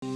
Iya,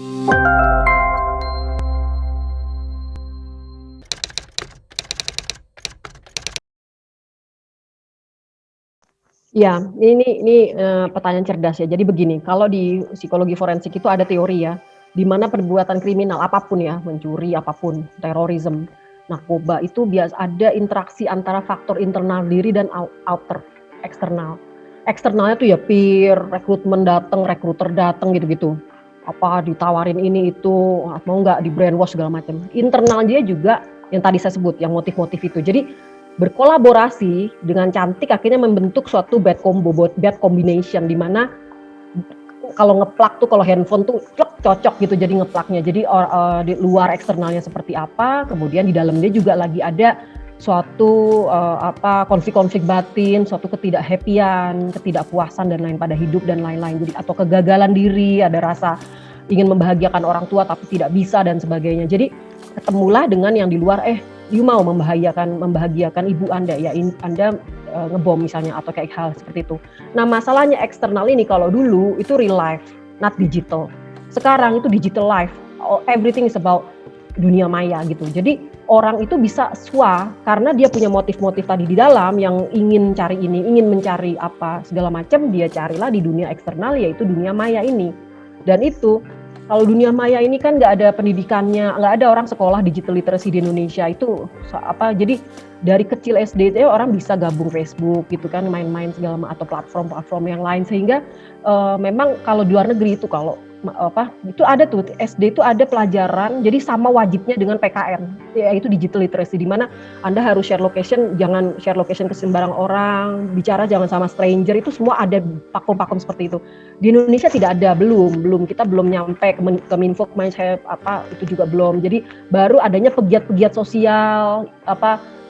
ini pertanyaan cerdas ya. Jadi begini, kalau di psikologi forensik itu ada teori ya, di mana perbuatan kriminal apapun ya, mencuri, apapun, terorisme, narkoba itu ada interaksi antara faktor internal diri dan outer, eksternal. Eksternalnya tuh ya peer, rekrutmen dateng, rekruter dateng gitu-gitu. Apa ditawarin ini itu, mau nggak di brainwash segala macam. Internal dia juga yang tadi saya sebut, yang motif-motif itu. Jadi berkolaborasi dengan cantik akhirnya membentuk suatu bad combo, bad combination di mana kalau ngeplak tuh kalau handphone tuh cocok gitu jadi ngeplaknya. Jadi di luar eksternalnya seperti apa, kemudian di dalamnya juga lagi ada suatu konflik-konflik batin, suatu ketidakhappyan, ketidakpuasan dan lain pada hidup dan lain-lain. Jadi atau kegagalan diri, ada rasa ingin membahagiakan orang tua tapi tidak bisa dan sebagainya. Jadi ketemulah dengan yang di luar, you mau membahagiakan ibu Anda ya, Anda ngebom misalnya atau kayak hal seperti itu. Nah masalahnya eksternal ini kalau dulu itu real life, not digital. Sekarang itu digital life, everything is about dunia maya gitu. Jadi orang itu bisa swa karena dia punya motif-motif tadi di dalam yang ingin cari ini, ingin mencari apa segala macam, dia carilah di dunia eksternal yaitu dunia maya ini. Dan itu kalau dunia maya ini kan nggak ada pendidikannya, nggak ada orang sekolah digital literacy di Indonesia itu jadi dari kecil SD itu orang bisa gabung Facebook gitu kan, main-main segala atau platform-platform yang lain sehingga memang kalau di luar negeri itu kalau itu ada tuh SD itu ada pelajaran jadi sama wajibnya dengan PKN yaitu digital literacy di mana Anda harus share location, jangan share location ke sembarang orang, bicara jangan sama stranger, itu semua ada pakem-pakem seperti itu. Di Indonesia tidak ada, belum kita belum nyampe ke Minfo itu juga belum. Jadi baru adanya pegiat-pegiat sosial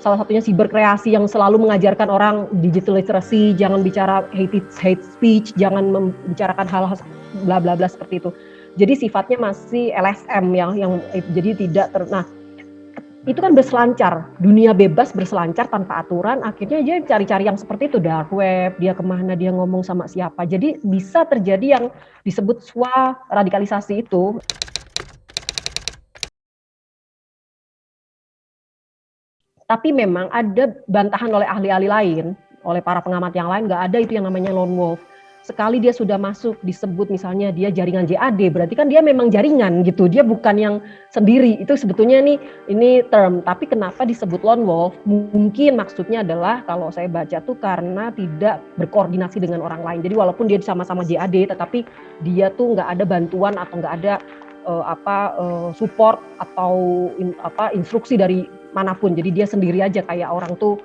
salah satunya siberkreasi yang selalu mengajarkan orang digital literacy, jangan bicara hate speech, jangan membicarakan hal-hal bla bla bla seperti itu. Jadi sifatnya masih LSM yang jadi tidak itu kan berselancar, dunia bebas berselancar tanpa aturan, akhirnya dia cari-cari yang seperti itu, dark web, dia kemana, dia ngomong sama siapa. Jadi bisa terjadi yang disebut radikalisasi itu. Tapi memang ada bantahan oleh ahli-ahli lain, oleh para pengamat yang lain, nggak ada itu yang namanya lone wolf. Sekali dia sudah masuk disebut misalnya dia jaringan JAD, berarti kan dia memang jaringan gitu, dia bukan yang sendiri. Itu sebetulnya ini term, tapi kenapa disebut lone wolf? Mungkin maksudnya adalah kalau saya baca tuh karena tidak berkoordinasi dengan orang lain. Jadi walaupun dia sama-sama JAD, tetapi dia tuh nggak ada bantuan atau nggak ada support atau instruksi dari manapun. Jadi dia sendiri aja kayak orang tuh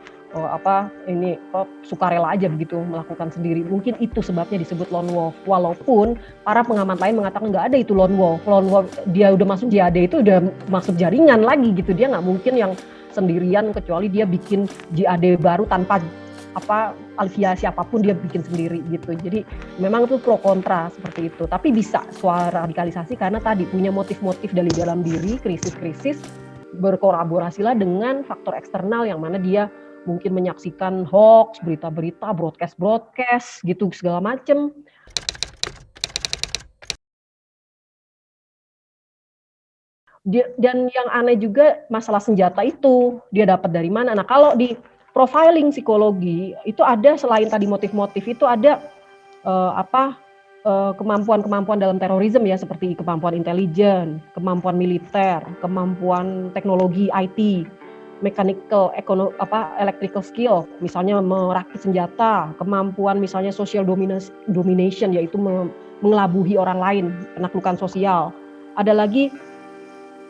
sukarela aja begitu melakukan sendiri. Mungkin itu sebabnya disebut lone wolf. Walaupun para pengamat lain mengatakan nggak ada itu lone wolf. Lone wolf dia udah masuk JAD itu udah masuk jaringan lagi gitu. Dia nggak mungkin yang sendirian kecuali dia bikin JAD baru tanpa alias siapapun dia bikin sendiri gitu. Jadi memang itu pro kontra seperti itu. Tapi bisa suara radikalisasi karena tadi punya motif-motif dari dalam diri, krisis-krisis, berkolaborasilah dengan faktor eksternal yang mana dia mungkin menyaksikan hoax, berita-berita, broadcast gitu segala macem. Dan yang aneh juga masalah senjata itu dia dapat dari mana. Nah kalau di profiling psikologi itu ada selain tadi motif-motif itu ada kemampuan-kemampuan dalam terorisme ya seperti kemampuan intelijen, kemampuan militer, kemampuan teknologi IT, mechanical, electrical skill, misalnya merakit senjata, kemampuan misalnya social domination yaitu mengelabuhi orang lain, penaklukan sosial. Ada lagi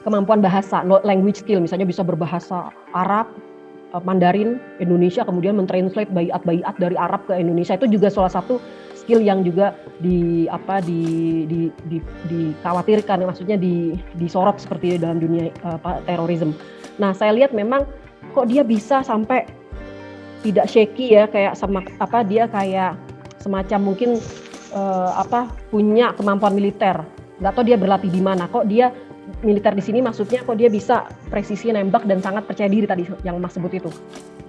kemampuan bahasa, language skill, misalnya bisa berbahasa Arab, Mandarin, Indonesia, kemudian mentranslate bayat-bayat dari Arab ke Indonesia. Itu juga salah satu skill yang juga dikhawatirkan, maksudnya disorot seperti dalam dunia terorisme. Nah, saya lihat memang kok dia bisa sampai tidak shaky ya, kayak dia kayak semacam mungkin punya kemampuan militer. Nggak tahu dia berlatih di mana. Kok dia militer di sini maksudnya kok dia bisa presisi nembak dan sangat percaya diri tadi yang Mas sebut itu.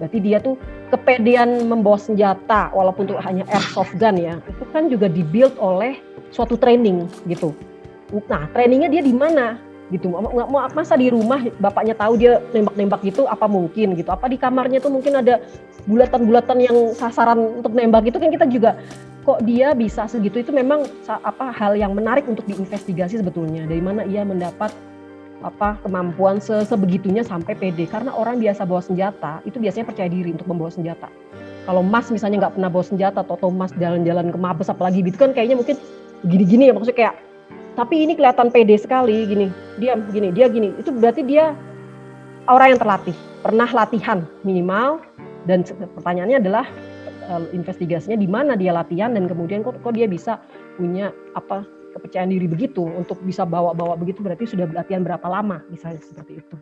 Berarti dia tuh kepedean membawa senjata walaupun itu hanya airsoft gun ya. Itu kan juga dibuild oleh suatu training gitu. Nah, trainingnya dia di mana? Gitu. Masa di rumah bapaknya tahu dia nembak-nembak gitu, apa mungkin gitu. Apa di kamarnya tuh mungkin ada bulatan-bulatan yang sasaran untuk nembak itu, kan kita juga kok dia bisa segitu. Itu memang hal yang menarik untuk diinvestigasi sebetulnya. Dari mana ia mendapat kemampuan sebegitunya sampai pede. Karena orang biasa bawa senjata itu biasanya percaya diri untuk membawa senjata. Kalau Mas misalnya nggak pernah bawa senjata, atau Mas jalan-jalan ke Mabes apalagi gitu kan, kayaknya mungkin gini-gini ya, maksudnya kayak, tapi ini kelihatan pede sekali gini, diam gini, dia gini, itu berarti dia orang yang terlatih, pernah latihan minimal. Dan pertanyaannya adalah investigasinya di mana dia latihan, dan kemudian kok dia bisa punya kepercayaan diri begitu untuk bisa bawa-bawa begitu, berarti sudah latihan berapa lama misalnya seperti itu.